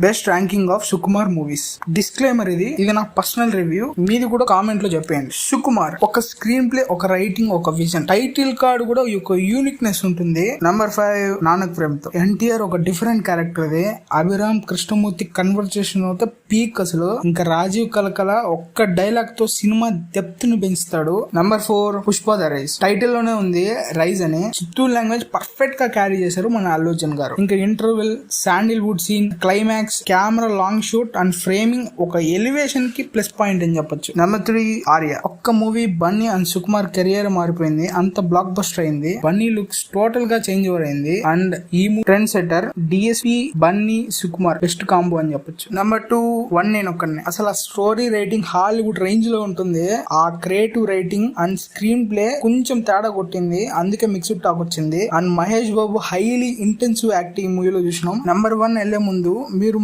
Best ranking of Sukumar movies. Disclaimer, ఇది నా personal review, మీది కూడా కామెంట్ లో చెప్పండి. సుకుమార్ ఒక స్క్రీన్ ప్లే, ఒక రైటింగ్, ఒక విజన్, టైటిల్ కార్డ్ కూడా ఒక యూనిక్నెస్ ఉంటుంది. నంబర్ 5 నానక్ ప్రేమ్ తో ఎన్టీఆర్ ఒక different character. Abhiram Krishnamurthy conversation అయితే పీక్ అసలు. ఇంకా రాజీవ్ కలకల ఒక్క డైలాగ్ తో సినిమా డెప్త్ ని పెంచుతాడు. Number 4 Pushpa the rise. Title లోనే ఉంది రైజ్ అని. చిత్తూరు లాంగ్వేజ్ పర్ఫెక్ట్ గా క్యారీ చేశారు మన అల్లు అర్జున్ గారు. ఇంకా interval, sandalwood scene, climax, camera long shoot and framing ఒక ఎలివేషన్ కి ప్లస్ పాయింట్ అని చెప్పొచ్చు. నంబర్ 3 ఆర్య. ఒక్క movie Bunny and Sukumar career మారిపోయింది. అంత బ్లాక్ బస్టర్ అయింది. బన్నీ లుక్స్ టోటల్ గా చేంజ్ ఓవర్ అయింది. అండ్ ఈ trendsetter DSP Bunny Sukumar best combo అని చెప్పొచ్చు. నంబర్ 2 వన్ నేను ఒక్కనే. అసలు ఆ స్టోరీ రైటింగ్ హాలీవుడ్ రేంజ్ లో ఉంటుంది. ఆ creative writing and screen play కొంచెం తేడా కొట్టింది, అందుకే మిక్స్డ్ టాక్ వచ్చింది. And Mahesh Babu highly intensive acting మూవీలో చూసినాం. నంబర్ 1 వెళ్లే ముందు మీరు